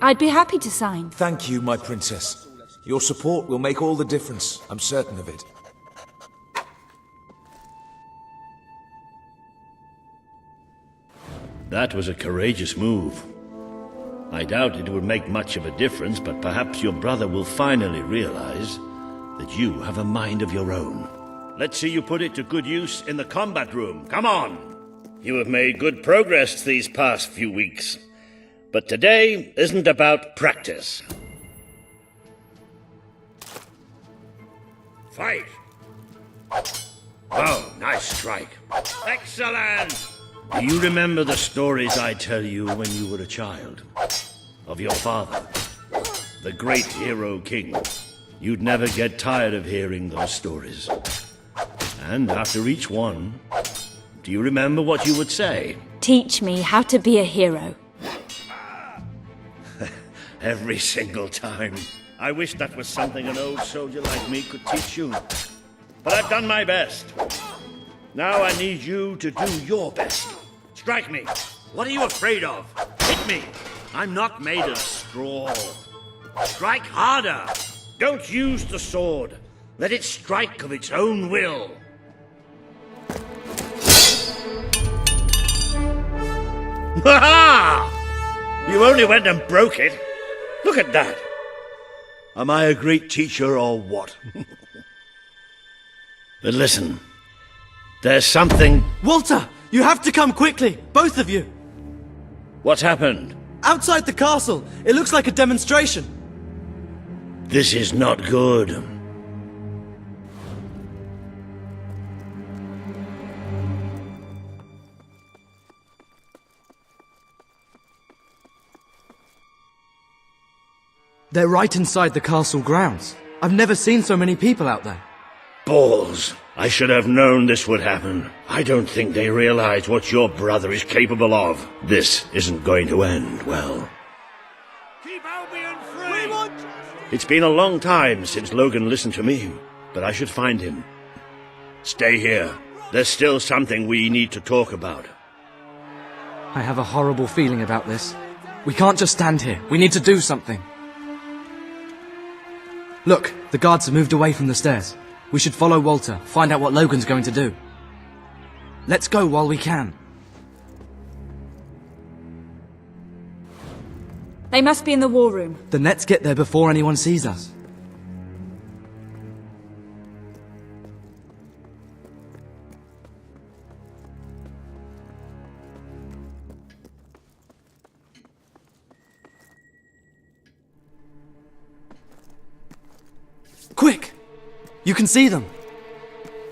I'd be happy to sign. Thank you, my princess. Your support will make all the difference, I'm certain of it. That was a courageous move. I doubt it would make much of a difference, but perhaps your brother will finally realize that you have a mind of your own. Let's see you put it to good use in the combat room. Come on! You have made good progress these past few weeks. But today isn't about practice. Fight! Oh, nice strike. Excellent! Do you remember the stories I tell you when you were a child? Of your father, the great hero king. You'd never get tired of hearing those stories. And after each one, do you remember what you would say? Teach me how to be a hero. Every single time. I wish that was something an old soldier like me could teach you. But I've done my best. Now I need you to do your best. Strike me. What are you afraid of? Hit me. I'm not made of straw. Strike harder. Don't use the sword. Let it strike of its own will. Ha-ha! You only went and broke it. Look at that. Am I a great teacher or what? But listen, there's something... Walter! You have to come quickly! Both of you! What's happened? Outside the castle! It looks like a demonstration! This is not good. They're right inside the castle grounds. I've never seen so many people out there. Balls. I should have known this would happen. I don't think they realize what your brother is capable of. This isn't going to end well. Keep Albion free! We want justice! It's been a long time since Logan listened to me, but I should find him. Stay here. There's still something we need to talk about. I have a horrible feeling about this. We can't just stand here. We need to do something. Look, the guards have moved away from the stairs. We should follow Walter, find out what Logan's going to do. Let's go while we can. They must be in the war room. Then let's get there before anyone sees us. Quick! You can see them!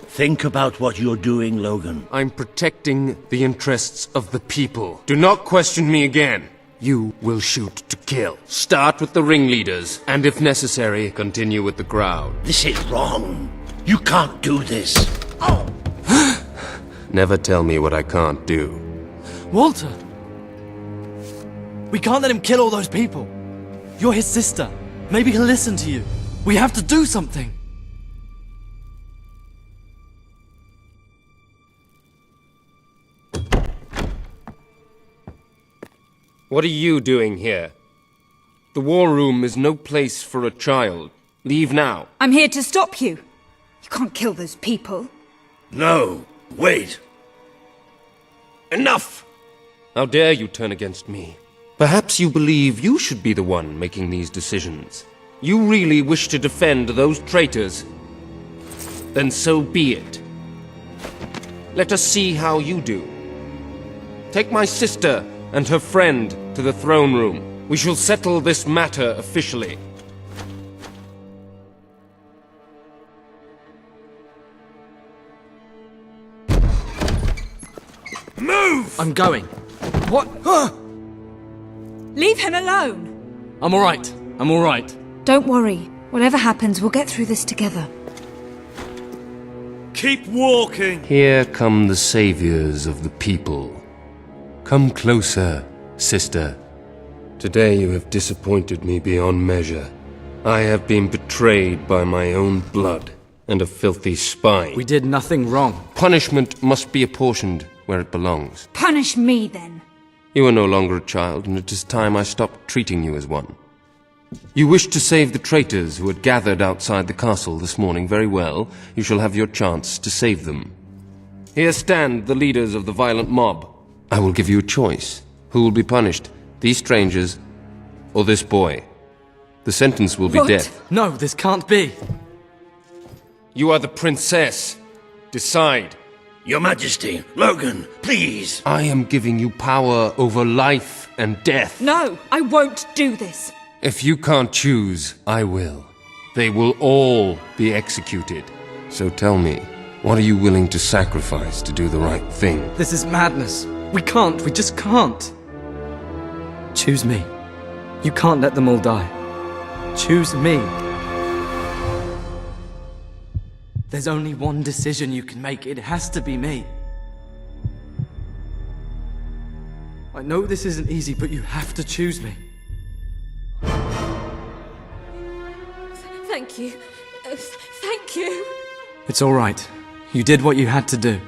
Think about what you're doing, Logan. I'm protecting the interests of the people. Do not question me again. You will shoot to kill. Start with the ringleaders, and if necessary, continue with the crowd. This is wrong. You can't do this. Oh! Never tell me what I can't do. Walter! We can't let him kill all those people. You're his sister. Maybe he'll listen to you. We have to do something. What are you doing here? The war room is no place for a child. Leave now. I'm here to stop you. You can't kill those people. No, wait. Enough! How dare you turn against me? Perhaps you believe you should be the one making these decisions. You really wish to defend those traitors? Then so be it. Let us see how you do. Take my sister and her friend to the throne room. We shall settle this matter officially. Move! I'm going. What? Leave him alone! I'm alright. I'm alright. Don't worry. Whatever happens, we'll get through this together. Keep walking! Here come the saviors of the people. Come closer, sister. Today you have disappointed me beyond measure. I have been betrayed by my own blood and a filthy spy. We did nothing wrong. Punishment must be apportioned where it belongs. Punish me, then. You are no longer a child, and it is time I stopped treating you as one. You wished to save the traitors who had gathered outside the castle this morning. Very well. You shall have your chance to save them. Here stand the leaders of the violent mob. I will give you a choice. Who will be punished? These strangers, or this boy? The sentence will be What? death. No, this can't be. You are the princess. Decide. Your Majesty, Logan, please! I am giving you power over life and death. No, I won't do this. If you can't choose, I will. They will all be executed. So tell me, what are you willing to sacrifice to do the right thing? This is madness. We just can't. Choose me. You can't let them all die. Choose me. There's only one decision you can make. It has to be me. I know this isn't easy, but you have to choose me. Thank you. Thank you. It's all right. You did what you had to do.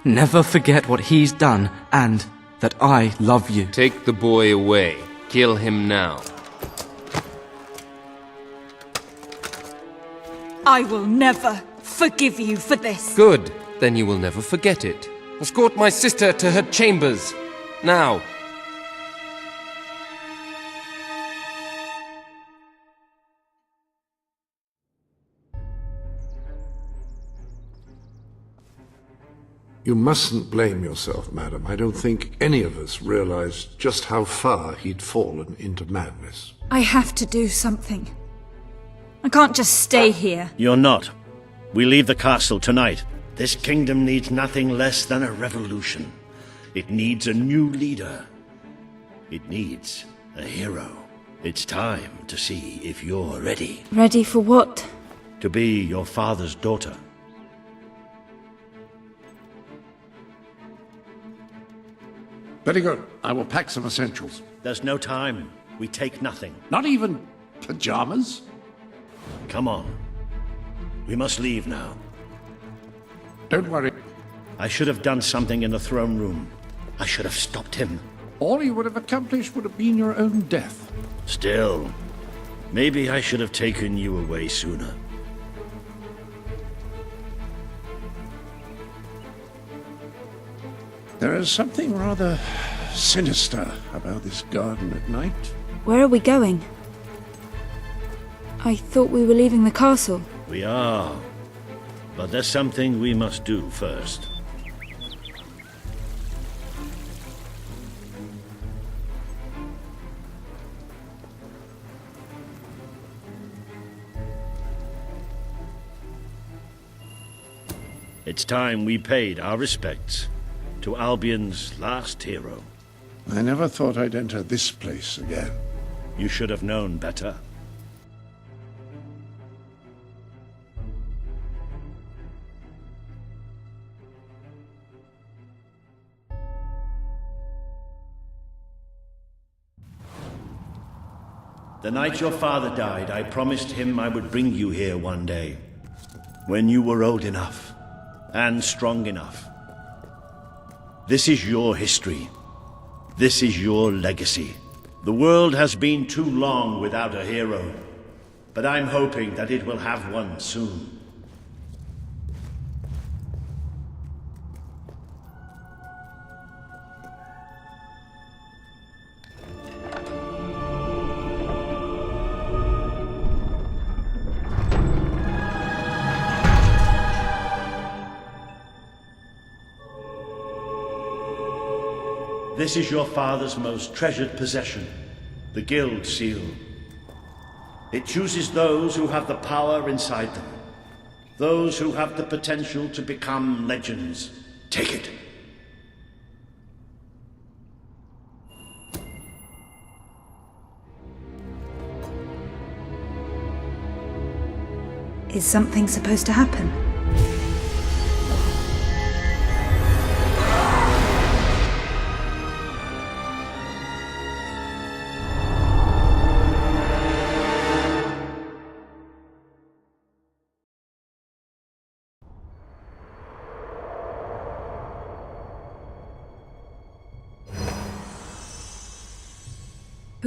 Never forget what he's done, and that I love you. Take the boy away. Kill him now. I will never forgive you for this. Good. Then you will never forget it. Escort my sister to her chambers. Now. You mustn't blame yourself, madam. I don't think any of us realized just how far he'd fallen into madness. I have to do something. I can't just stay here. You're not. We leave the castle tonight. This kingdom needs nothing less than a revolution. It needs a new leader. It needs a hero. It's time to see if you're ready. Ready for what? To be your father's daughter. Very good. I will pack some essentials. There's no time. We take nothing. Not even pajamas? Come on. We must leave now. Don't worry. I should have done something in the throne room. I should have stopped him. All you would have accomplished would have been your own death. Still, maybe I should have taken you away sooner. There is something rather sinister about this garden at night. Where are we going? I thought we were leaving the castle. We are. But there's something we must do first. It's time we paid our respects to Albion's last hero. I never thought I'd enter this place again. You should have known better. The night your father died, I promised him I would bring you here one day, when you were old enough and strong enough. This is your history. This is your legacy. The world has been too long without a hero, but I'm hoping that it will have one soon. This is your father's most treasured possession, the Guild Seal. It chooses those who have the power inside them, those who have the potential to become legends. Take it. Is something supposed to happen?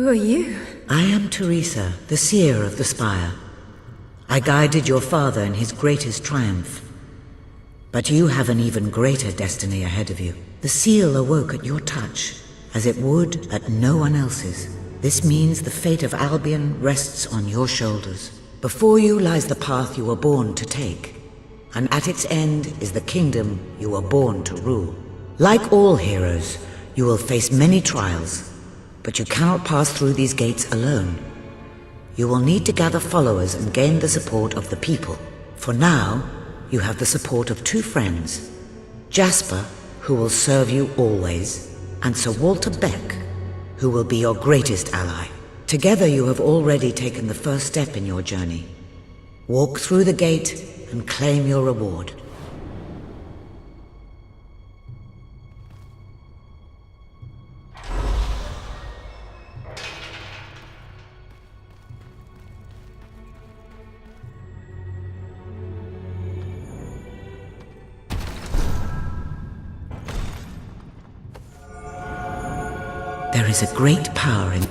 Who are you? I am Teresa, the seer of the spire. I guided your father in his greatest triumph. But you have an even greater destiny ahead of you. The seal awoke at your touch, as it would at no one else's. This means the fate of Albion rests on your shoulders. Before you lies the path you were born to take, and at its end is the kingdom you were born to rule. Like all heroes, you will face many trials, but you cannot pass through these gates alone. You will need to gather followers and gain the support of the people. For now, you have the support of two friends, Jasper, who will serve you always, and Sir Walter Beck, who will be your greatest ally. Together you have already taken the first step in your journey. Walk through the gate and claim your reward. There is a great power in...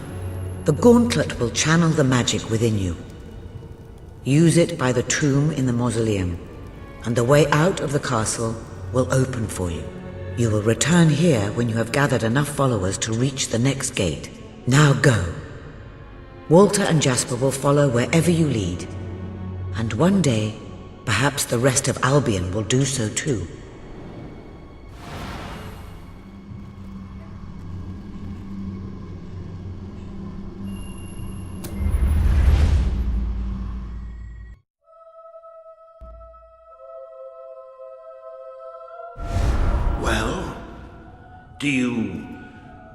The gauntlet will channel the magic within you. Use it by the tomb in the mausoleum, and the way out of the castle will open for you. You will return here when you have gathered enough followers to reach the next gate. Now go. Walter and Jasper will follow wherever you lead, and one day, perhaps the rest of Albion will do so too.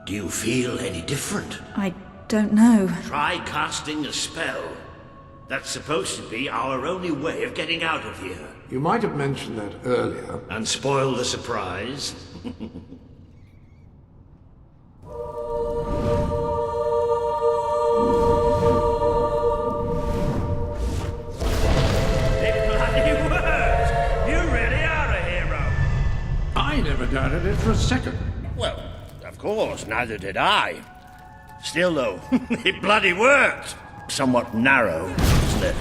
Do you feel any different? I don't know. Try casting a spell. That's supposed to be our only way of getting out of here. You might have mentioned that earlier. And spoil the surprise. It bloody works! You really are a hero! I never doubted it for a second. Well, of course, neither did I. Still, though, it bloody worked. Somewhat narrow, isn't it?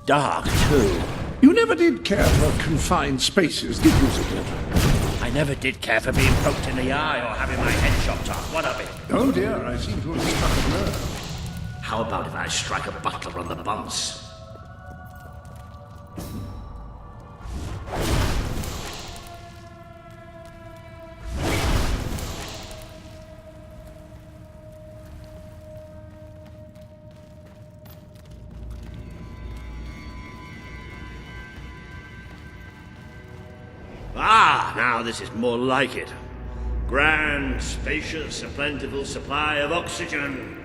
Dark, too. You never did care for confined spaces, did you, Sir Walter? I never did care for being poked in the eye or having my head chopped off. What of it? Oh dear, I seem to have struck a nerve. How about if I strike a butler on the bounce? Ah, now this is more like it. Grand, spacious, a plentiful supply of oxygen.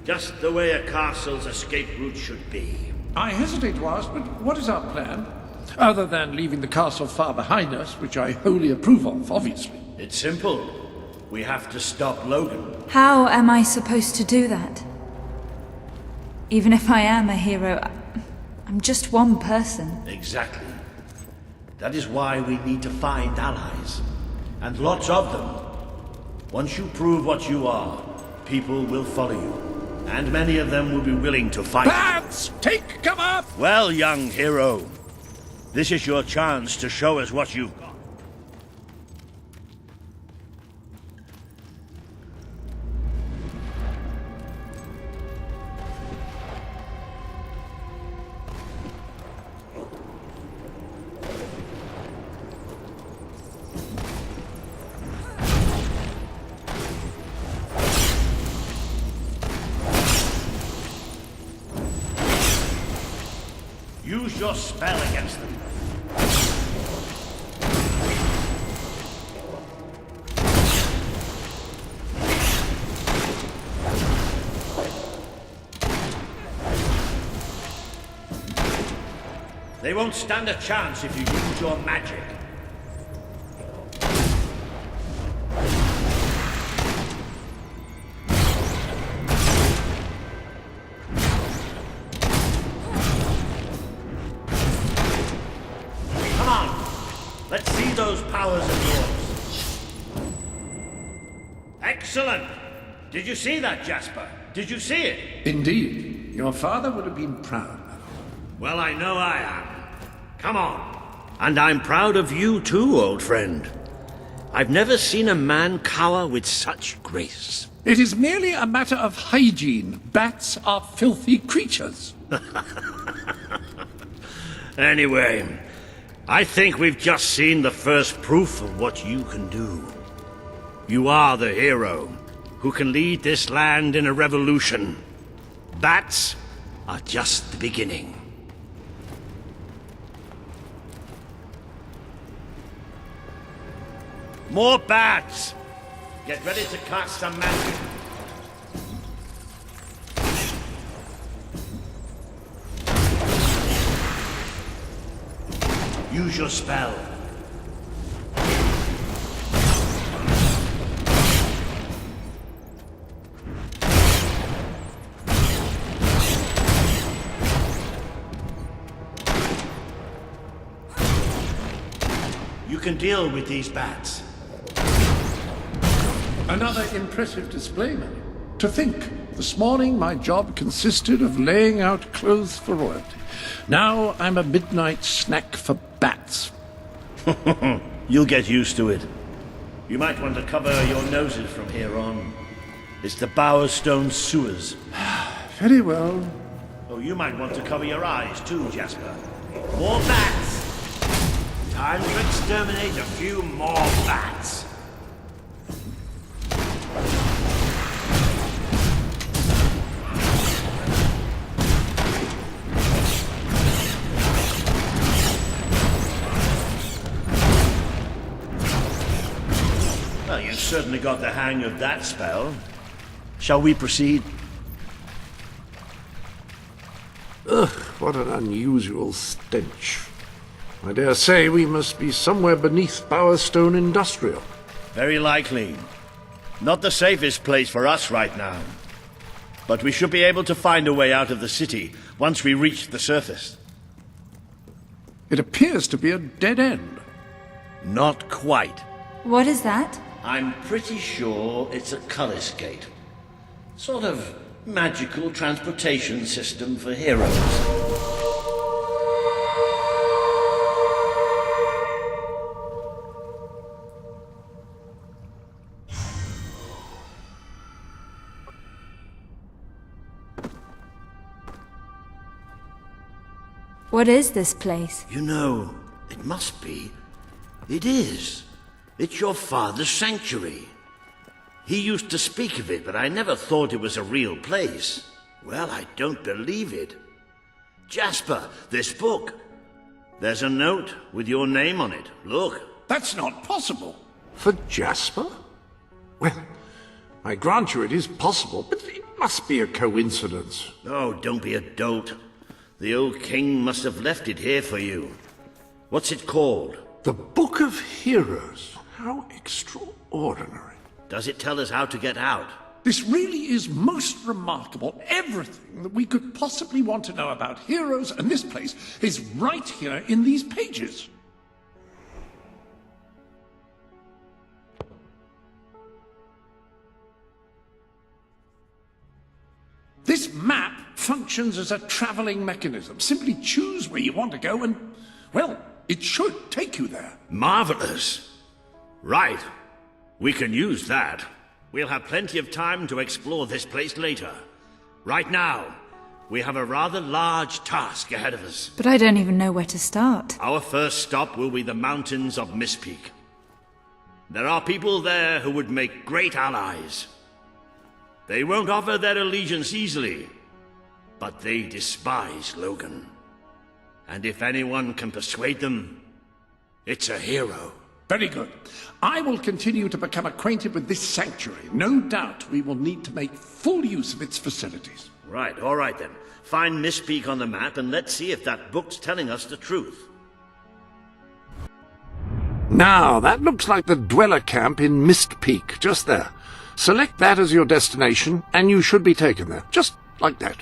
Just the way a castle's escape route should be. I hesitate to ask, but what is our plan? Other than leaving the castle far behind us, which I wholly approve of, obviously. It's simple. We have to stop Logan. How am I supposed to do that? Even if I am a hero, I'm just one person. Exactly. That is why we need to find allies. And lots of them. Once you prove what you are, people will follow you. And many of them will be willing to fight. Lads, take cover! Well, young hero, this is your chance to show us what you've got. Use your spell against them. They won't stand a chance if you use your magic. Let's see those powers of yours. Excellent! Did you see that, Jasper? Did you see it? Indeed. Your father would have been proud, madam. Well, I know I am. Come on. And I'm proud of you too, old friend. I've never seen a man cower with such grace. It is merely a matter of hygiene. Bats are filthy creatures. Anyway, I think we've just seen the first proof of what you can do. You are the hero who can lead this land in a revolution. Bats are just the beginning. More bats! Get ready to cast some magic. Use your spell. You can deal with these bats. Another impressive display, madam. To think, this morning my job consisted of laying out clothes for royalty. Now I'm a midnight snack for bats. You'll get used to it. You might want to cover your noses from here on. It's the Bowerstone sewers. Very well. Oh, you might want to cover your eyes too, Jasper. More bats! Time to exterminate a few more bats. Well, you've certainly got the hang of that spell. Shall we proceed? Ugh, what an unusual stench. I dare say we must be somewhere beneath Bowerstone Industrial. Very likely. Not the safest place for us right now. But we should be able to find a way out of the city once we reach the surface. It appears to be a dead end. Not quite. What is that? I'm pretty sure it's a Cullis Gate. Sort of magical transportation system for heroes. What is this place? You know, it must be. It is. It's your father's sanctuary. He used to speak of it, but I never thought it was a real place. Well, I don't believe it. Jasper, this book. There's a note with your name on it. Look. That's not possible. For Jasper? Well, I grant you it is possible, but it must be a coincidence. Oh, don't be a dolt. The old king must have left it here for you. What's it called? The Book of Heroes. How extraordinary. Does it tell us how to get out? This really is most remarkable. Everything that we could possibly want to know about heroes and this place is right here in these pages. This map functions as a traveling mechanism. Simply choose where you want to go and, well, it should take you there. Marvelous. Right. We can use that. We'll have plenty of time to explore this place later. Right now, we have a rather large task ahead of us. But I don't even know where to start. Our first stop will be the mountains of Mistpeak. There are people there who would make great allies. They won't offer their allegiance easily, but they despise Logan. And if anyone can persuade them, it's a hero. Very good. I will continue to become acquainted with this sanctuary. No doubt we will need to make full use of its facilities. Right, all right then. Find Mistpeak on the map and let's see if that book's telling us the truth. Now, that looks like the dweller camp in Mist Peak, just there. Select that as your destination, and you should be taken there, just like that.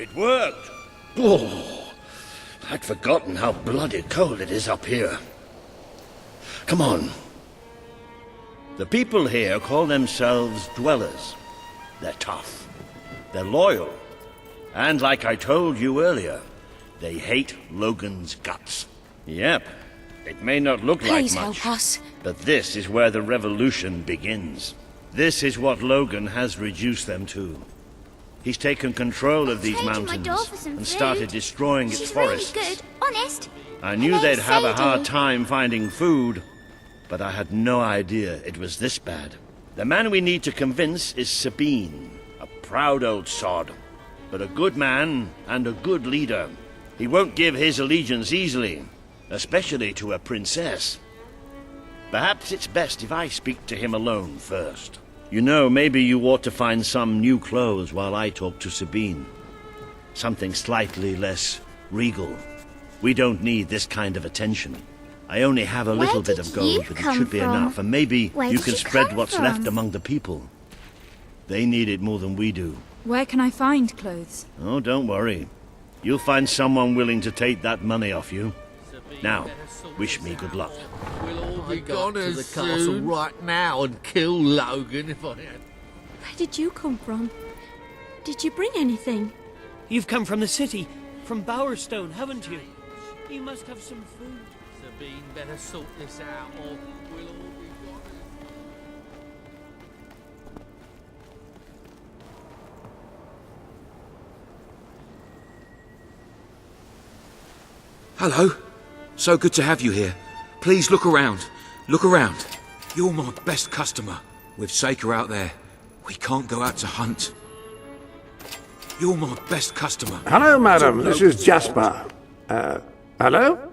It worked! Oh, I'd forgotten how bloody cold it is up here. Come on. The people here call themselves dwellers. They're tough. They're loyal. And like I told you earlier, they hate Logan's guts. Yep. It may not look Please like much, help us. but this is where the revolution begins. This is what Logan has reduced them to. He's taken control of these traded my mountains dog for some and food. started destroying its She's forests. really good, honest. I knew Her they'd name's have a hard Sadie. time finding food, but I had no idea it was this bad. The man we need to convince is Sabine, a proud old sod, but a good man and a good leader. He won't give his allegiance easily, especially to a princess. Perhaps it's best if I speak to him alone first. You know, maybe you ought to find some new clothes while I talk to Sabine. Something slightly less regal. We don't need this kind of attention. I only have a little bit did of gold, you but it come should be from? enough, and maybe Where you did can you spread come what's from? left among the people. They need it more than we do. Where can I find clothes? Oh, don't worry. You'll find someone willing to take that money off you. Now, wish me good luck. We'll all be gone to the castle right now and kill Logan if I had. Where did you come from? Did you bring anything? You've come from the city, from Bowerstone, haven't you? You must have some food. Sabine better sort this out or we'll all be gone. Hello. So good to have you here. Please look around. Look around. You're my best customer. With Saker out there, we can't go out to hunt. You're my best customer. Hello, madam. This is Jasper. Hello?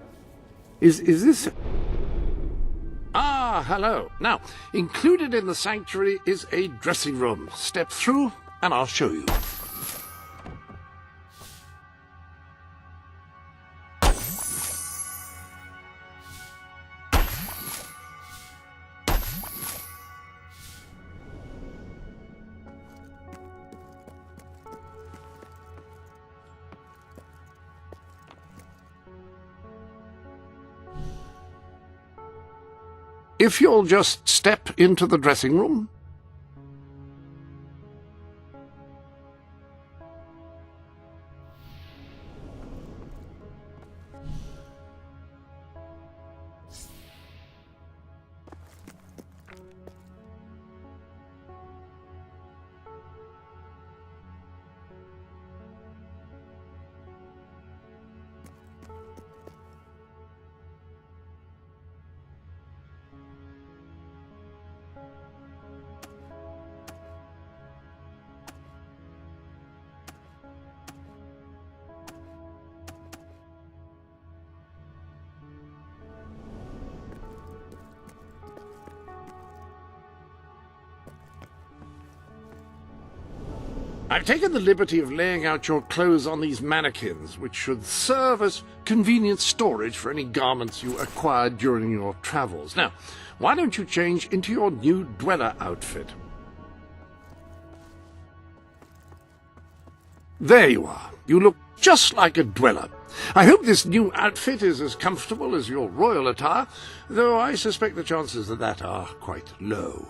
Is this... Ah, hello. Now, included in the sanctuary is a dressing room. Step through, and I'll show you. If you'll just step into the dressing room. I've taken the liberty of laying out your clothes on these mannequins, which should serve as convenient storage for any garments you acquired during your travels. Now, why don't you change into your new dweller outfit? There you are. You look just like a dweller. I hope this new outfit is as comfortable as your royal attire, though I suspect the chances of that are quite low.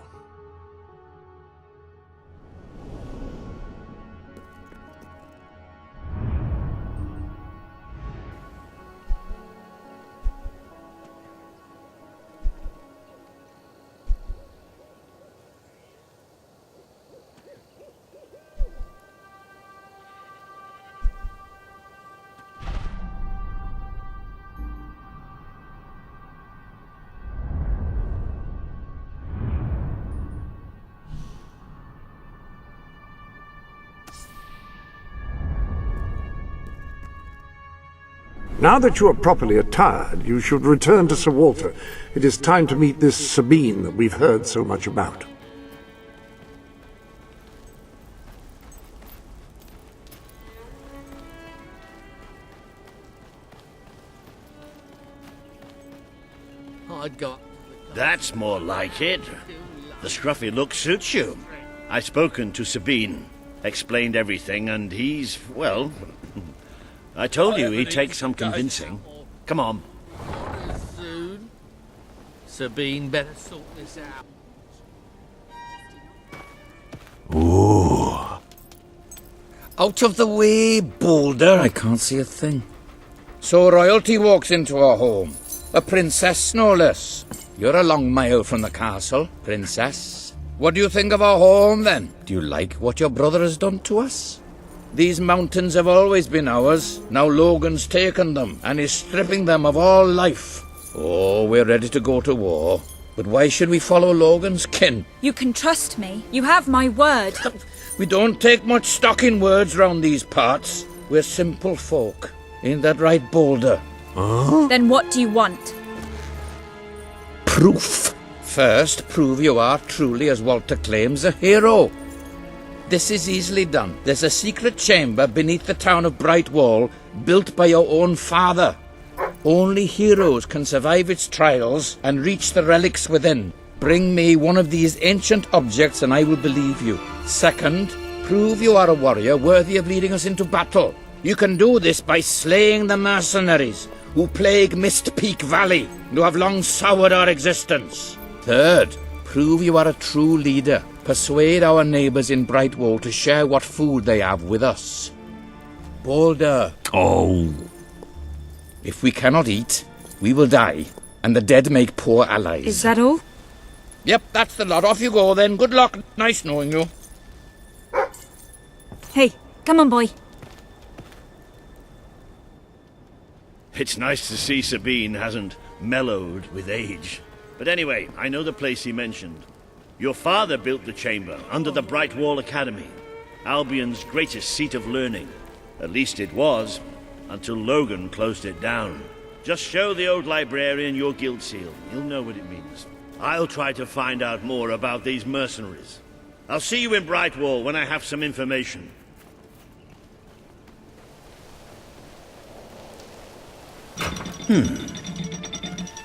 Now that you are properly attired, you should return to Sir Walter. It is time to meet this Sabine that we've heard so much about. I'd got... That's more like it. The scruffy look suits you. I've spoken to Sabine. Explained everything, and he's, well... I told you he'd take some convincing. Come on. Soon. Sabine better sort this out. Ooh. Out of the way, Boulder. I can't see a thing. So royalty walks into our home. A princess, no less. You're a long mile from the castle, princess. What do you think of our home, then? Do you like what your brother has done to us? These mountains have always been ours. Now Logan's taken them, and is stripping them of all life. Oh, we're ready to go to war. But why should we follow Logan's kin? You can trust me. You have my word. We don't take much stock in words round these parts. We're simple folk. Ain't that right, Boulder? Huh? Then what do you want? Proof. First, prove you are truly, as Walter claims, a hero. This is easily done. There's a secret chamber beneath the town of Brightwall, built by your own father. Only heroes can survive its trials and reach the relics within. Bring me one of these ancient objects and I will believe you. Second, prove you are a warrior worthy of leading us into battle. You can do this by slaying the mercenaries who plague Mist Peak Valley and who have long soured our existence. Third, prove you are a true leader. Persuade our neighbours in Brightwall to share what food they have with us. Boulder. Oh. If we cannot eat, we will die, and the dead make poor allies. Is that all? Yep, that's the lot. Off you go then. Good luck. Nice knowing you. Hey, come on, boy. It's nice to see Sabine hasn't mellowed with age. But anyway, I know the place he mentioned. Your father built the chamber under the Brightwall Academy, Albion's greatest seat of learning. At least it was, until Logan closed it down. Just show the old librarian your guild seal. He'll know what it means. I'll try to find out more about these mercenaries. I'll see you in Brightwall when I have some information.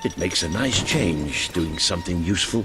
It makes a nice change doing something useful.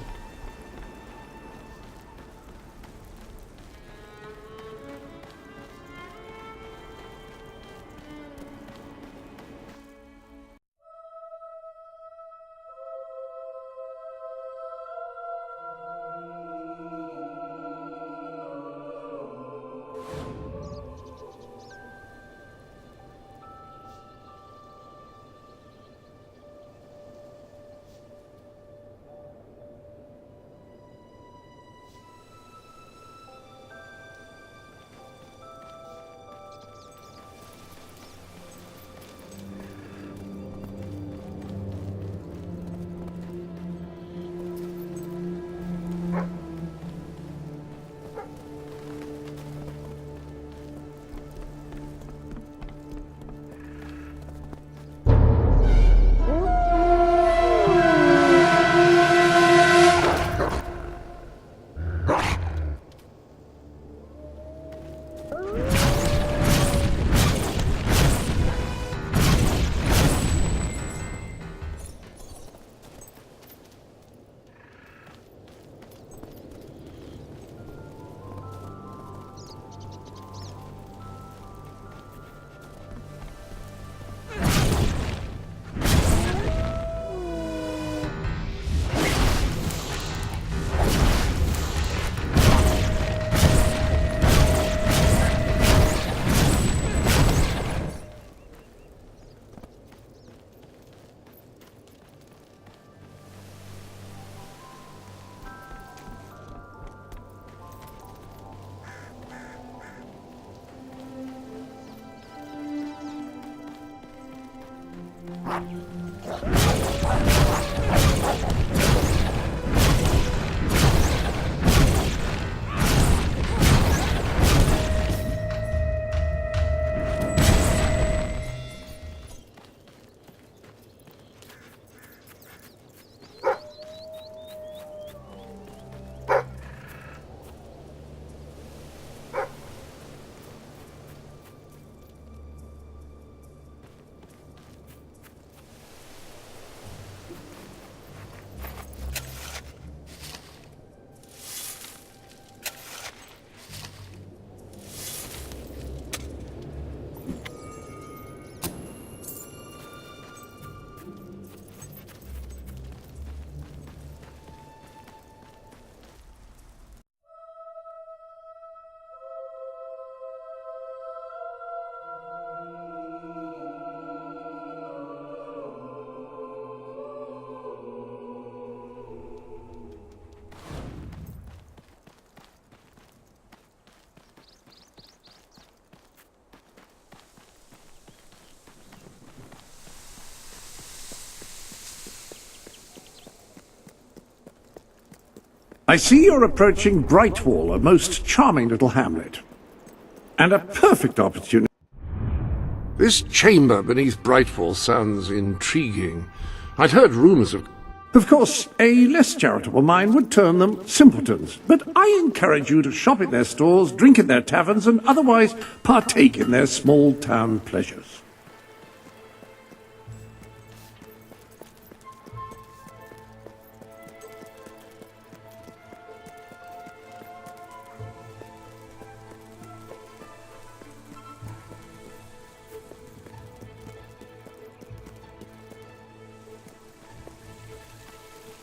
I see you're approaching Brightwall, a most charming little hamlet. And a perfect opportunity. This chamber beneath Brightwall sounds intriguing. I'd heard rumours of... Of course, a less charitable mind would term them simpletons, but I encourage you to shop in their stores, drink in their taverns, and otherwise partake in their small-town pleasures.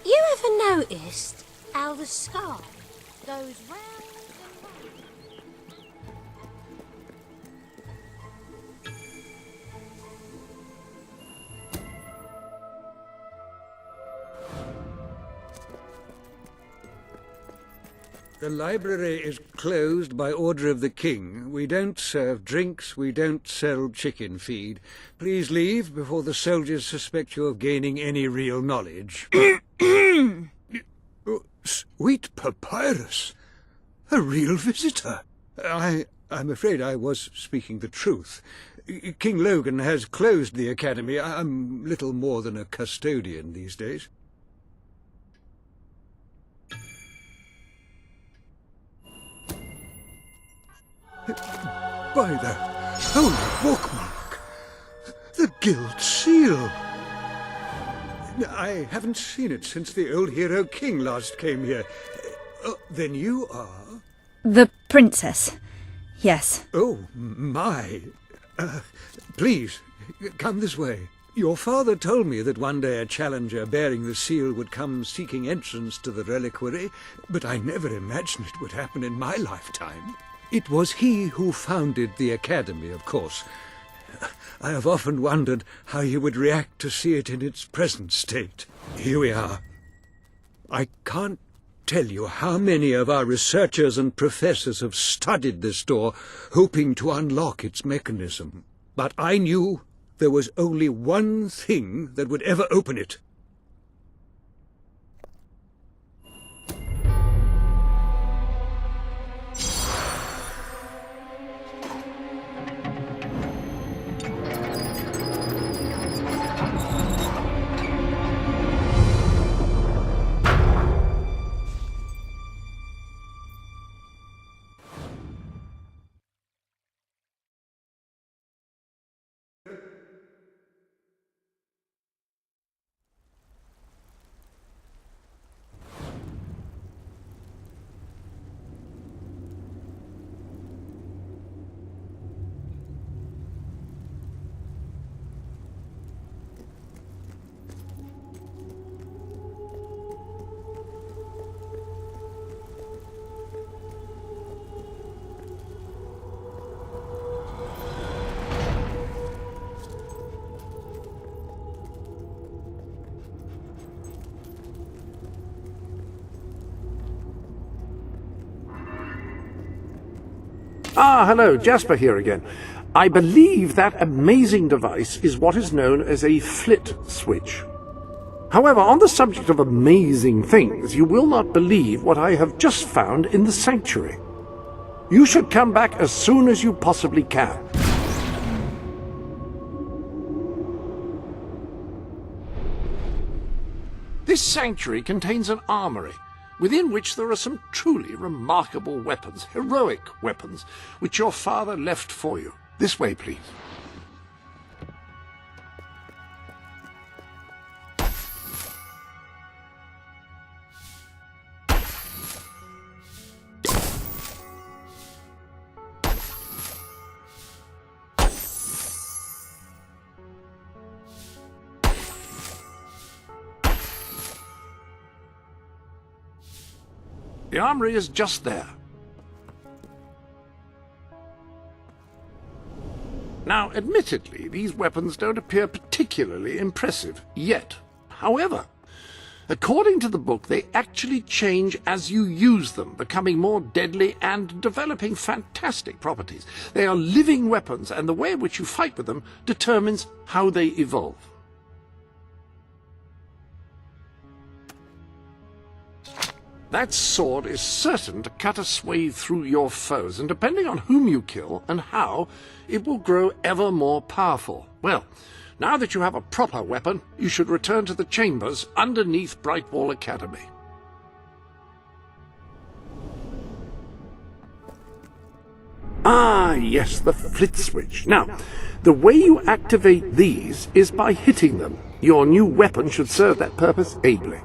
You ever noticed how the sky goes round and round? The library is closed by order of the king. We don't serve drinks, we don't sell chicken feed. Please leave before the soldiers suspect you of gaining any real knowledge. Oh, sweet papyrus! A real visitor! I'm afraid I was speaking the truth. King Logan has closed the academy. I'm little more than a custodian these days. By the holy bookmark! The Guild Seal! I haven't seen it since the old hero king last came here. Then you are? The princess. Yes. Oh, my. Please, come this way. Your father told me that one day a challenger bearing the seal would come seeking entrance to the reliquary, but I never imagined it would happen in my lifetime. It was he who founded the academy, of course. I have often wondered how he would react to see it in its present state. Here we are. I can't tell you how many of our researchers and professors have studied this door, hoping to unlock its mechanism. But I knew there was only one thing that would ever open it. Ah, hello, Jasper here again. I believe that amazing device is what is known as a flit switch. However, on the subject of amazing things, you will not believe what I have just found in the sanctuary. You should come back as soon as you possibly can. This sanctuary contains an armory, within which there are some truly remarkable weapons, heroic weapons, which your father left for you. This way, please. The armory is just there. Now, admittedly, these weapons don't appear particularly impressive yet. However, according to the book, they actually change as you use them, becoming more deadly and developing fantastic properties. They are living weapons, and the way in which you fight with them determines how they evolve. That sword is certain to cut a swathe through your foes, and depending on whom you kill and how, it will grow ever more powerful. Well, now that you have a proper weapon, you should return to the chambers underneath Brightwall Academy. Ah, yes, the flit switch. Now, the way you activate these is by hitting them. Your new weapon should serve that purpose ably.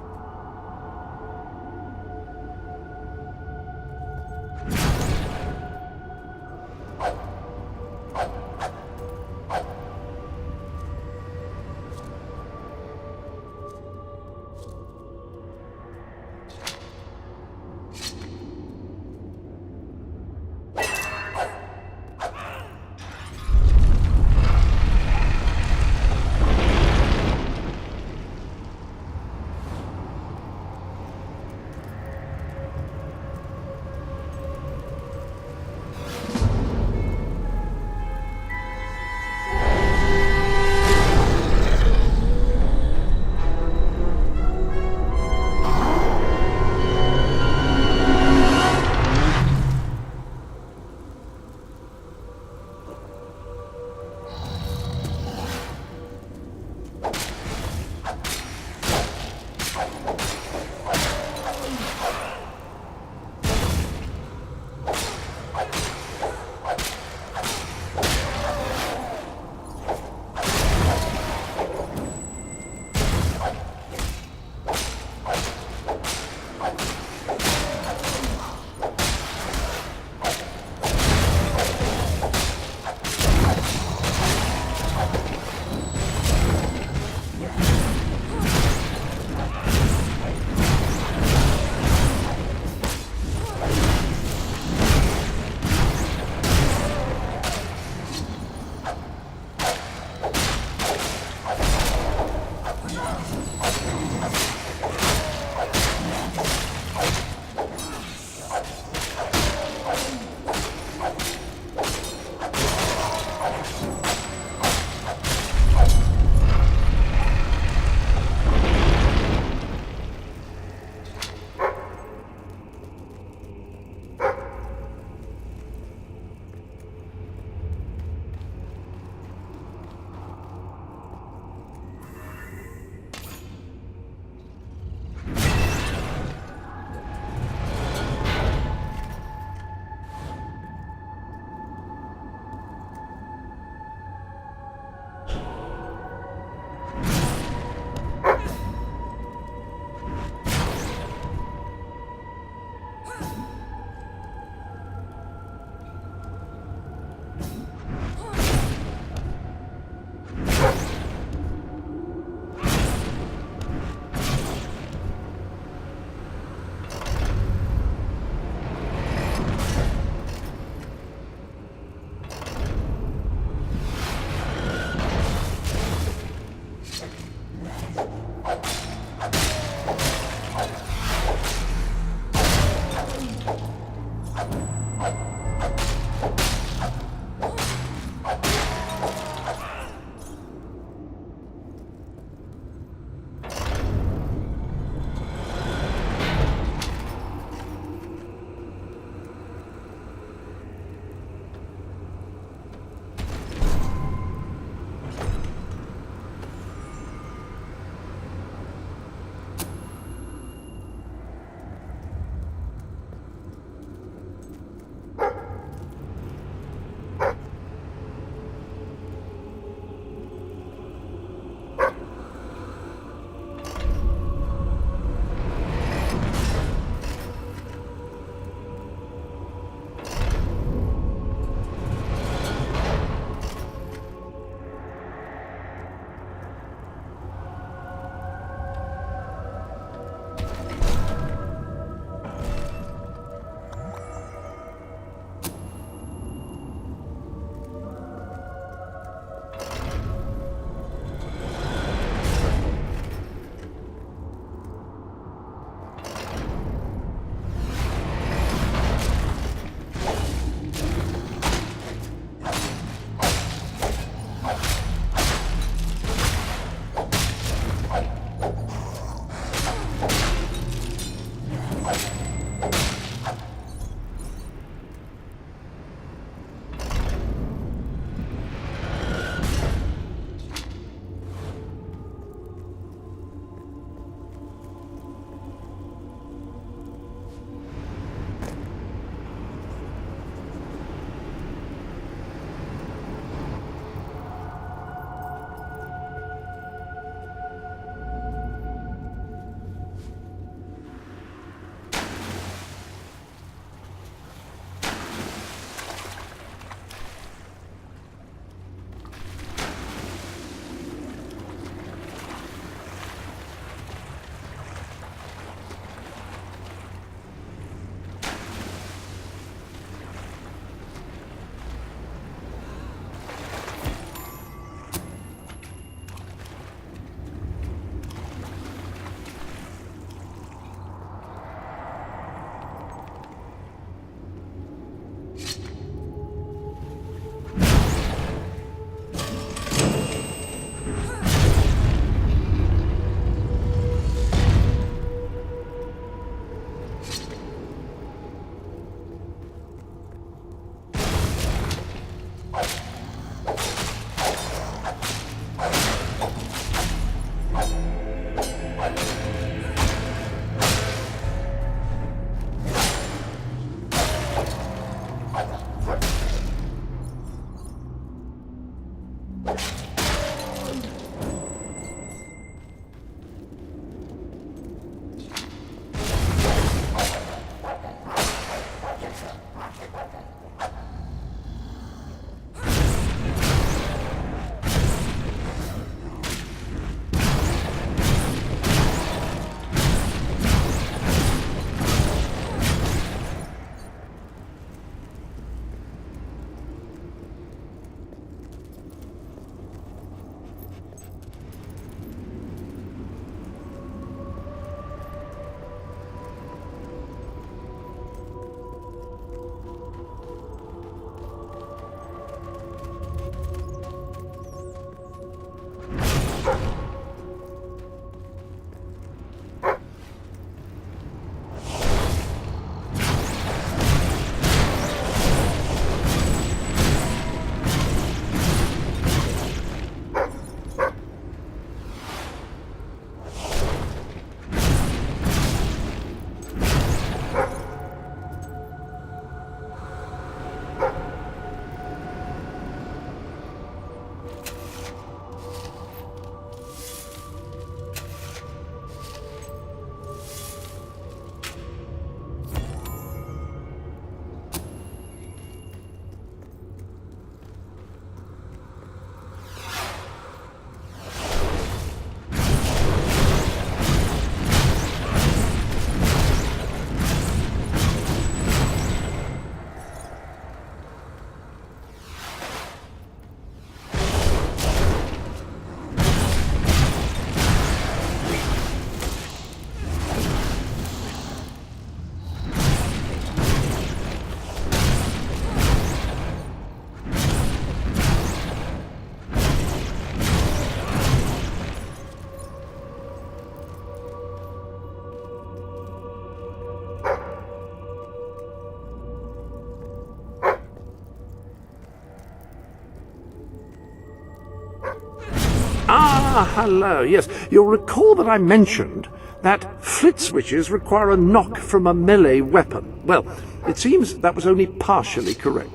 Ah, hello. Yes, you'll recall that I mentioned that flit switches require a knock from a melee weapon. Well, it seems that was only partially correct.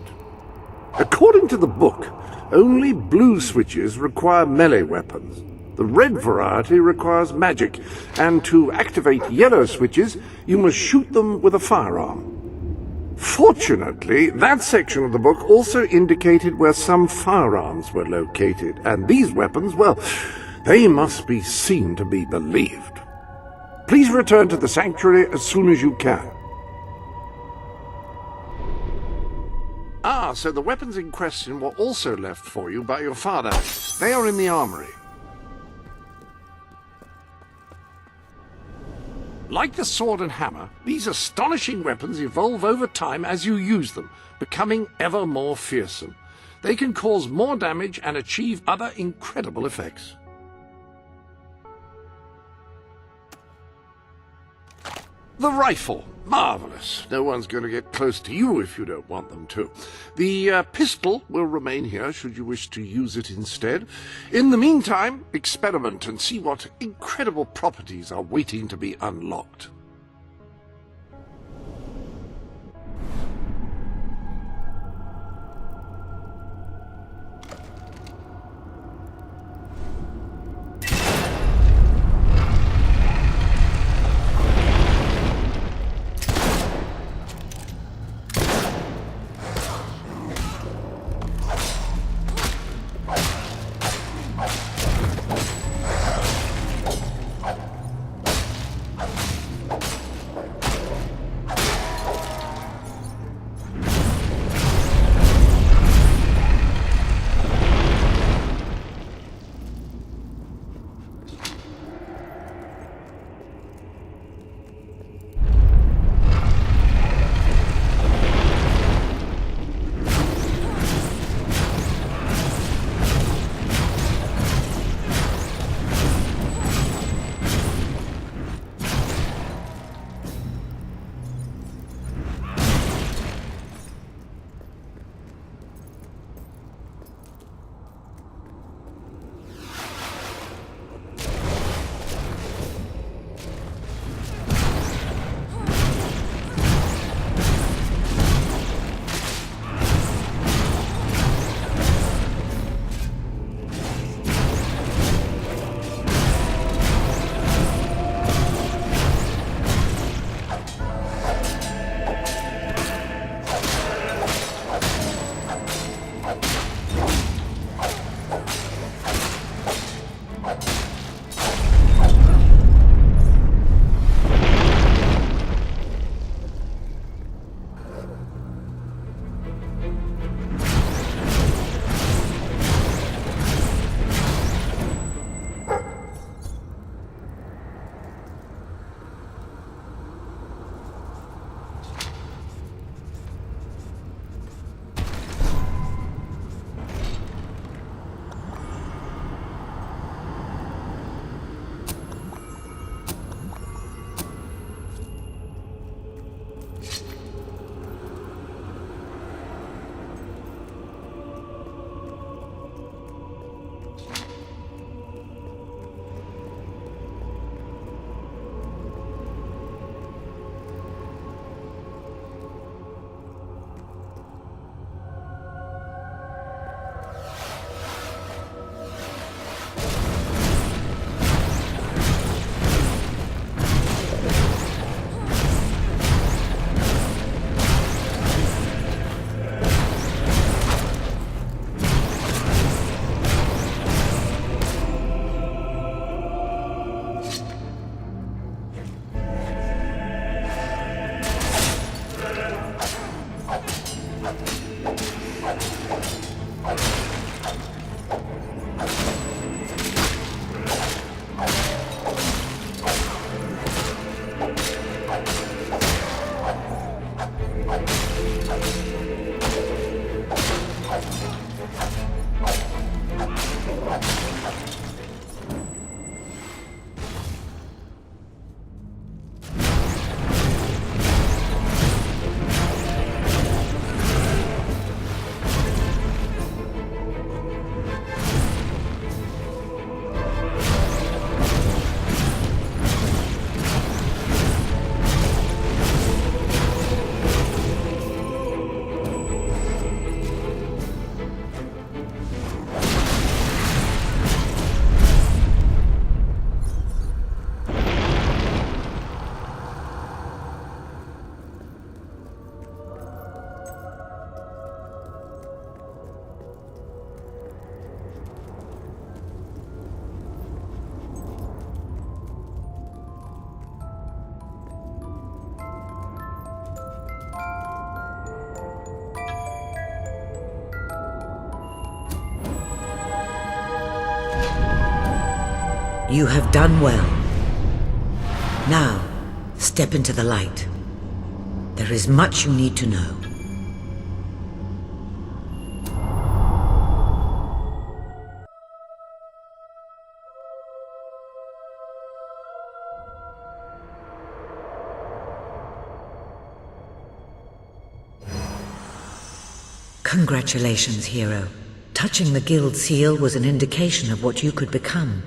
According to the book, only blue switches require melee weapons. The red variety requires magic, and to activate yellow switches, you must shoot them with a firearm. Fortunately, that section of the book also indicated where some firearms were located, and these weapons, well, they must be seen to be believed. Please return to the sanctuary as soon as you can. Ah, so the weapons in question were also left for you by your father. They are in the armory. Like the sword and hammer, these astonishing weapons evolve over time as you use them, becoming ever more fearsome. They can cause more damage and achieve other incredible effects. The rifle. Marvelous. No one's going to get close to you if you don't want them to. The pistol will remain here should you wish to use it instead. In the meantime, experiment and see what incredible properties are waiting to be unlocked. You have done well. Now, step into the light. There is much you need to know. Congratulations, hero. Touching the guild seal was an indication of what you could become.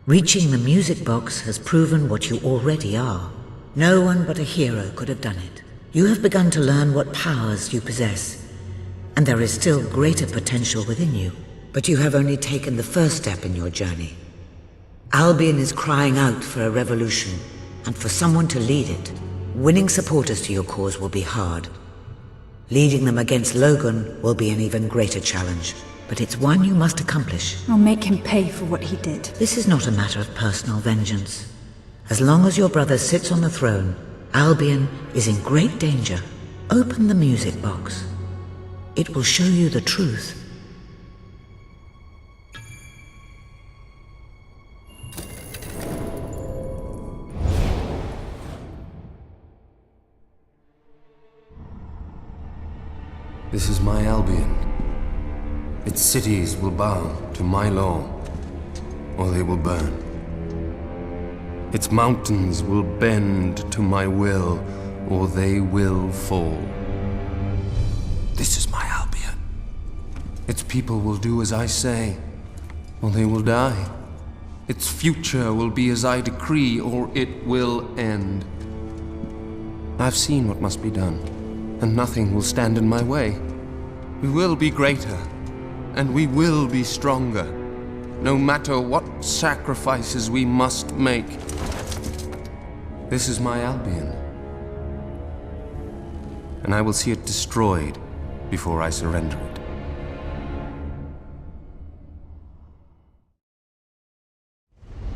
Reaching the music box has proven what you already are. No one but a hero could have done it. You have begun to learn what powers you possess, and there is still greater potential within you. But you have only taken the first step in your journey. Albion is crying out for a revolution, and for someone to lead it. Winning supporters to your cause will be hard. Leading them against Logan will be an even greater challenge, but it's one you must accomplish. I'll make him pay for what he did. This is not a matter of personal vengeance. As long as your brother sits on the throne, Albion is in great danger. Open the music box. It will show you the truth. This is my Albion. Its cities will bow to my law, or they will burn. Its mountains will bend to my will, or they will fall. This is my Albion. Its people will do as I say, or they will die. Its future will be as I decree, or it will end. I've seen what must be done, and nothing will stand in my way. We will be greater, and we will be stronger, no matter what sacrifices we must make. This is my Albion, and I will see it destroyed before I surrender it.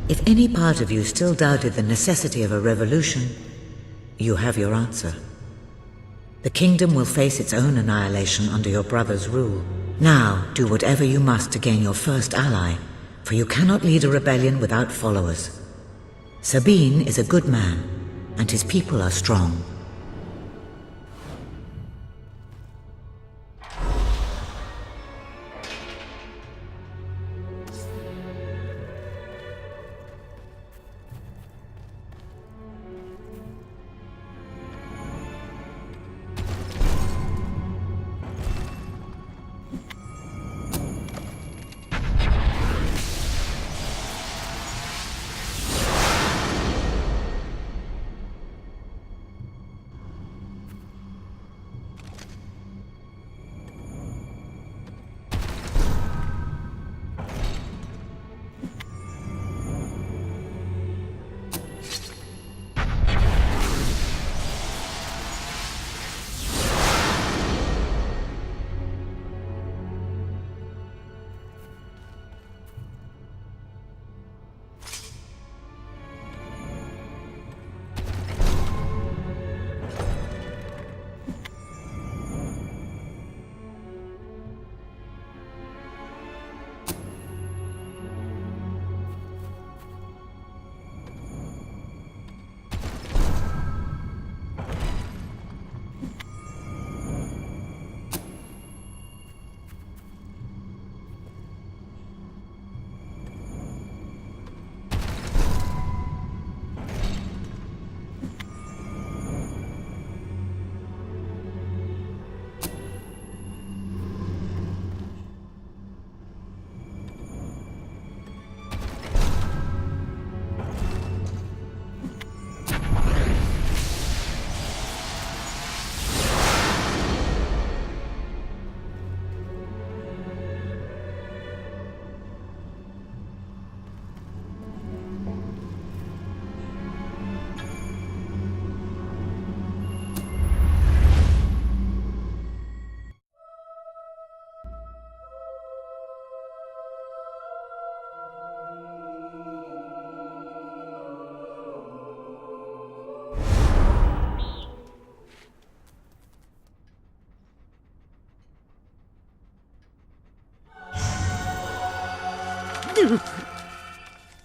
If any part of you still doubted the necessity of a revolution, you have your answer. The kingdom will face its own annihilation under your brother's rule. Now, do whatever you must to gain your first ally, for you cannot lead a rebellion without followers. Sabine is a good man, and his people are strong.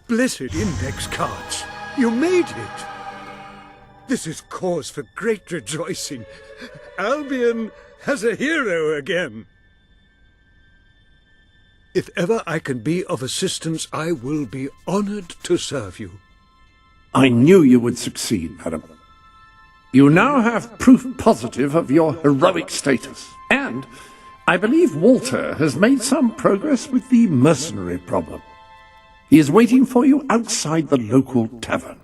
Blessed index cards! You made it! This is cause for great rejoicing. Albion has a hero again. If ever I can be of assistance, I will be honored to serve you. I knew you would succeed, madam. You now have proof positive of your heroic status, and I believe Walter has made some progress with the mercenary problem. He is waiting for you outside the local tavern.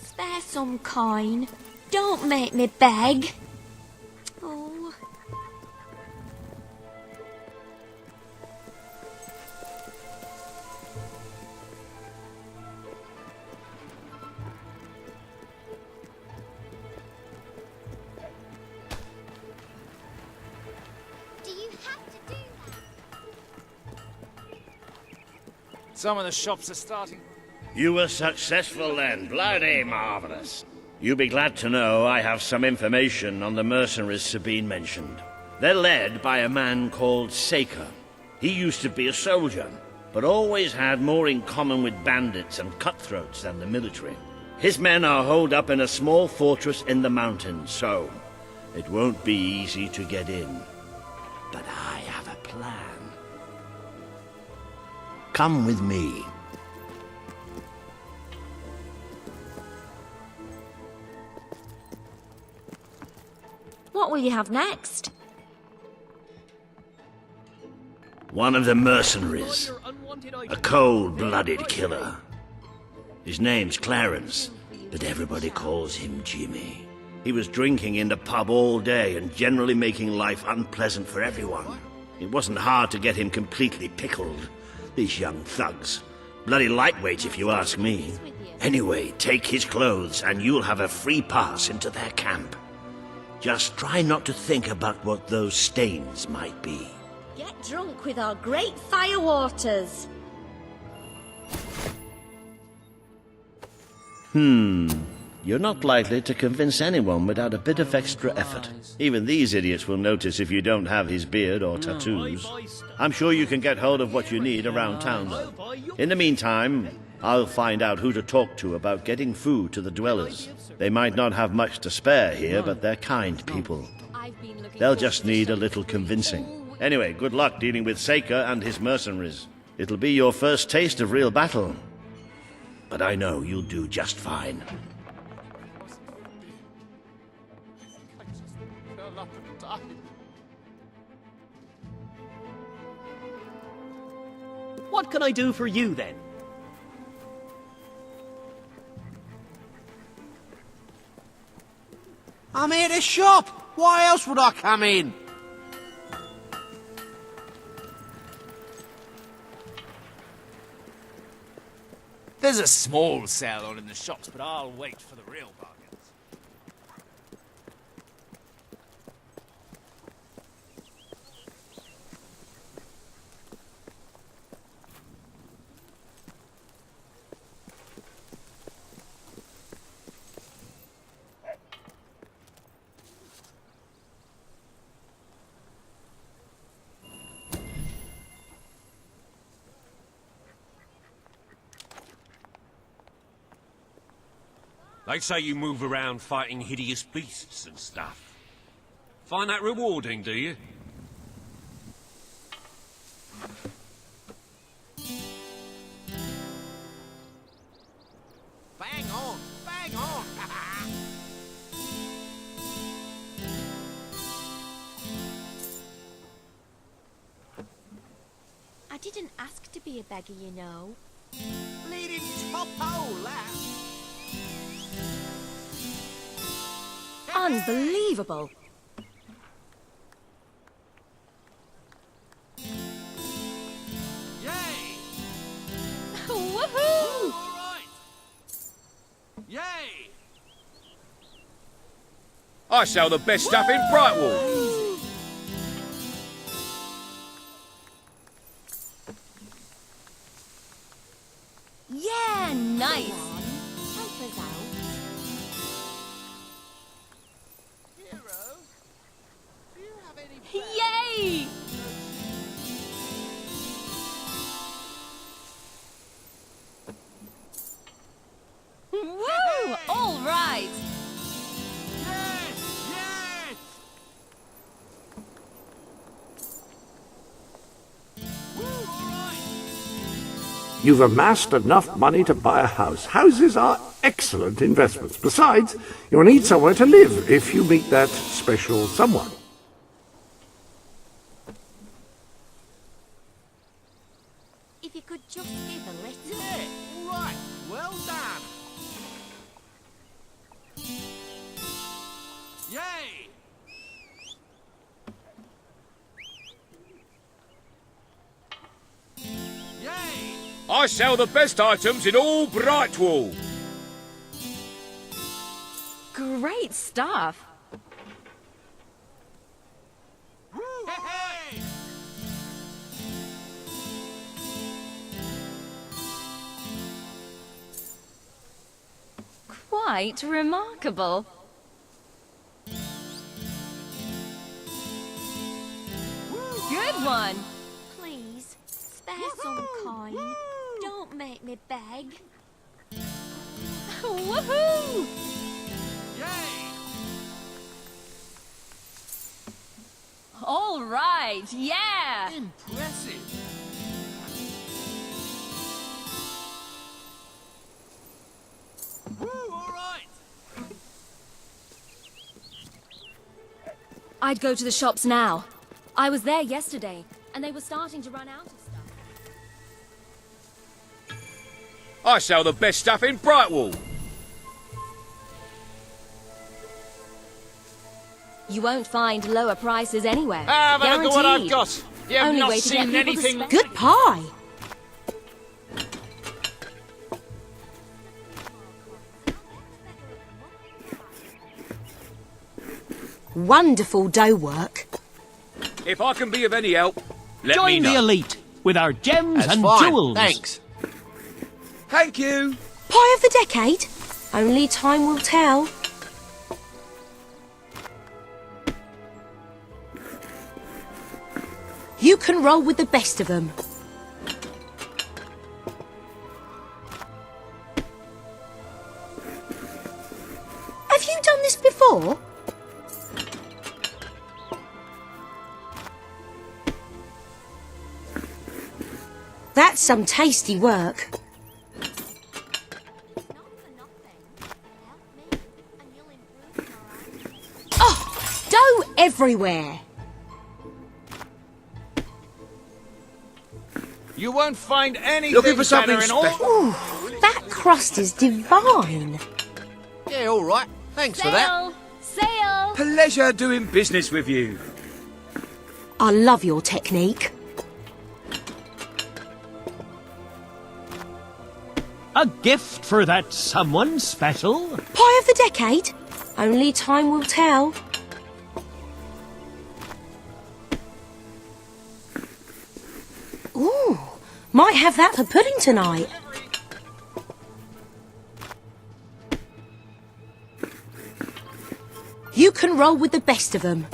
Spare some coin. Don't make me beg. Oh. Do you have to do that? Some of the shops are starting. You were successful then. Bloody marvelous. You'll be glad to know I have some information on the mercenaries Sabine mentioned. They're led by a man called Saker. He used to be a soldier, but always had more in common with bandits and cutthroats than the military. His men are holed up in a small fortress in the mountains, so it won't be easy to get in. But I have a plan. Come with me. What will you have next? One of the mercenaries. A cold-blooded killer. His name's Clarence, but everybody calls him Jimmy. He was drinking in the pub all day and generally making life unpleasant for everyone. It wasn't hard to get him completely pickled. These young thugs. Bloody lightweight, if you ask me. Anyway, take his clothes and you'll have a free pass into their camp. Just try not to think about what those stains might be. Get drunk with our great fire waters. You're not likely to convince anyone without a bit of extra effort. Even these idiots will notice if you don't have his beard or tattoos. I'm sure you can get hold of what you need around town, though. In the meantime, I'll find out who to talk to about getting food to the dwellers. They might not have much to spare here, but they're kind people. They'll just need a little convincing. Anyway, good luck dealing with Saker and his mercenaries. It'll be your first taste of real battle. But I know you'll do just fine. What can I do for you, then? I'm here to shop. Why else would I come in? There's a small sale on in the shops, but I'll wait for the real bargains. They say you move around fighting hideous beasts and stuff. Find that rewarding, do you? Bang on, bang on. I didn't ask to be a beggar, you know. Bleeding top hole, that. Unbelievable. Yay! Woohoo! All right. Yay! I sell the best stuff in Brightwall. Yeah, nice. Help us out. Hero, do you have any... Yay! Woo! All right. Yes! Yes! you've amassed enough money to buy a house. Houses are excellent investments. Besides, you'll need somewhere to live if you meet that special someone. If you could just give a little. Yeah, right. Well done. Yay! Yay! I sell the best items in all Brightwall. Great stuff. Hey! Quite remarkable. Good one. Please, spare some coin. Don't make me beg. Woohoo! Yay! All right, yeah. Impressive. Woo, all right. I'd go to the shops now. I was there yesterday, and they were starting to run out of stuff. I sell the best stuff in Brightwall. You won't find lower prices anywhere. Have a look at what I've Guaranteed. got. You have Only not way to get seen people to anything. spend. Good pie. Wonderful dough work. If I can be of any help, let me Join know. the elite with our gems That's and fine. jewels. Thanks. Thank you. Pie of the decade? Only time will tell. You can roll with the best of them. Have you done this before? That's some tasty work. Oh, dough everywhere. You won't find anything Looking for something better in all. special? Ooh, that crust is divine. Yeah, all right. Thanks for that. Sail! Pleasure doing business with you. I love your technique. A gift for that someone special? Pie of the decade? Only time will tell. Ooh, might have that for pudding tonight. You can roll with the best of them.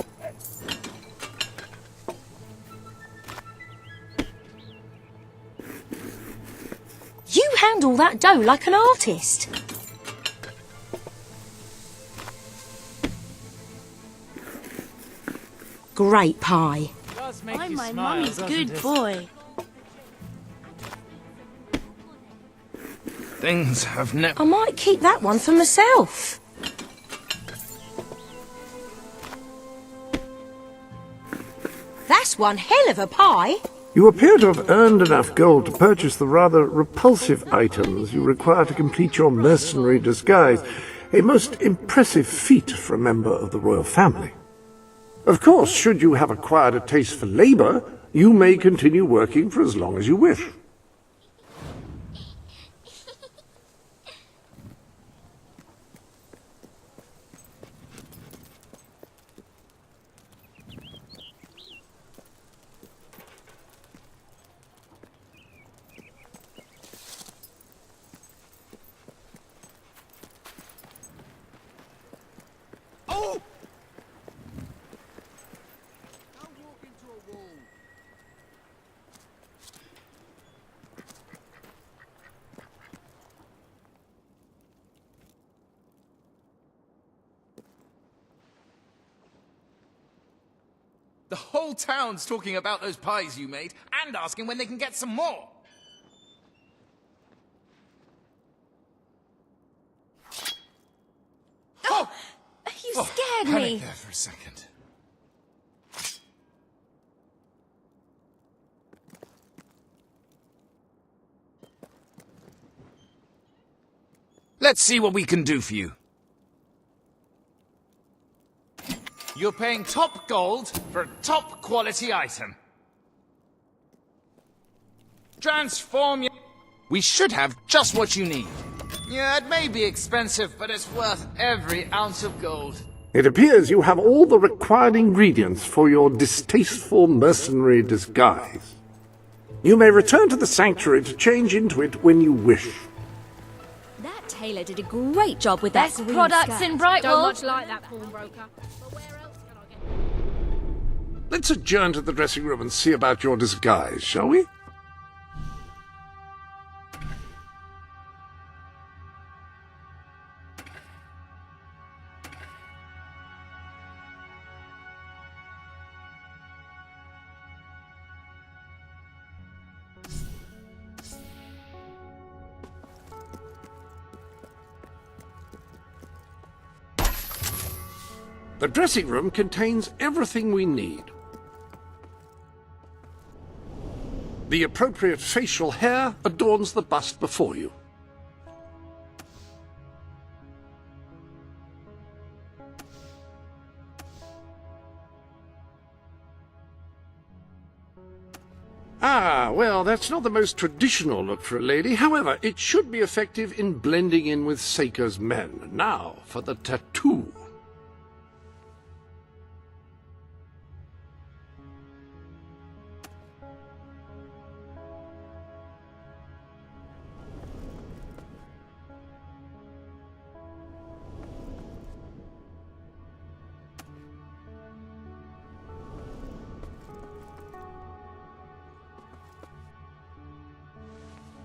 You handle that dough like an artist. Great pie. I'm my mummy's good boy. Things have never. I might keep that one for myself. That's one hell of a pie. You appear to have earned enough gold to purchase the rather repulsive items you require to complete your mercenary disguise. A most impressive feat for a member of the royal family. Of course, should you have acquired a taste for labor, you may continue working for as long as you wish. Oh! Don't walk into a wall. The whole town's talking about those pies you made and asking when they can get some more. Wait there for a second. Let's see what we can do for you. You're paying top gold for a top quality item. Transform your... We should have just what you need. Yeah, it may be expensive, but it's worth every ounce of gold. It appears you have all the required ingredients for your distasteful mercenary disguise. You may return to the sanctuary to change into it when you wish. That tailor did a great job with Best that green products skirt. in Brightwell. Don't much like that pawnbroker. But where else can I get... Let's adjourn to the dressing room and see about your disguise, shall we? The dressing room contains everything we need. The appropriate facial hair adorns the bust before you. Ah, well, that's not the most traditional look for a lady. However, it should be effective in blending in with Seika's men. Now, for the tattoo.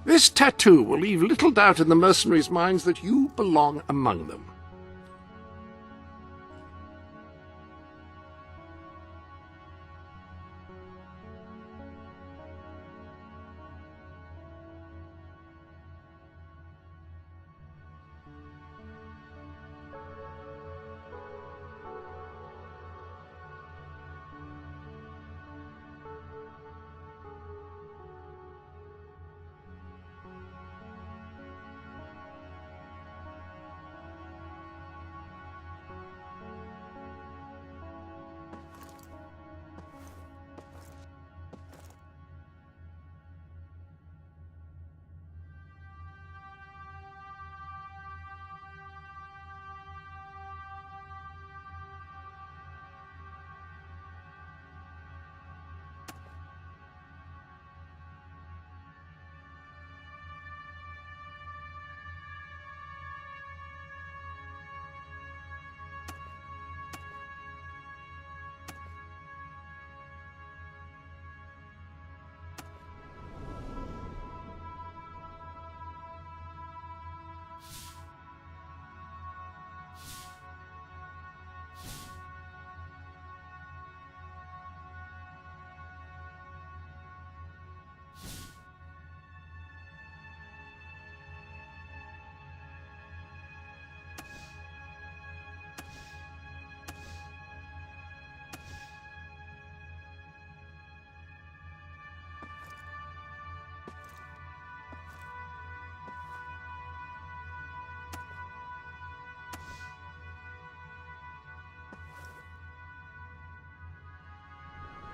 This tattoo will leave little doubt in the mercenaries' minds that you belong among them.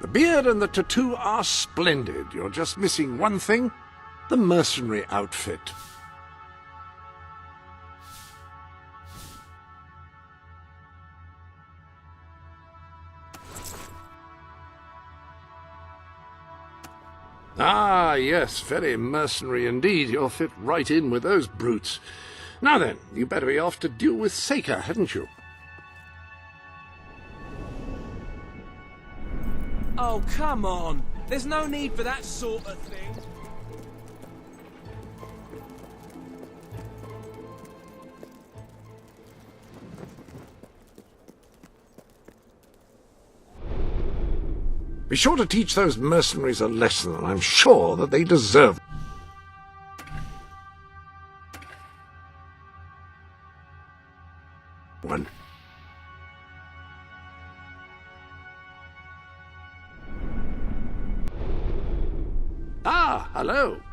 The beard and the tattoo are splendid. You're just missing one thing, the mercenary outfit. Ah, yes, very mercenary indeed. You'll fit right in with those brutes. Now then, you better be off to deal with Seika, hadn't you? Oh, come on. There's no need for that sort of thing. Be sure to teach those mercenaries a lesson, and I'm sure that they deserve it. One. Ah, hello.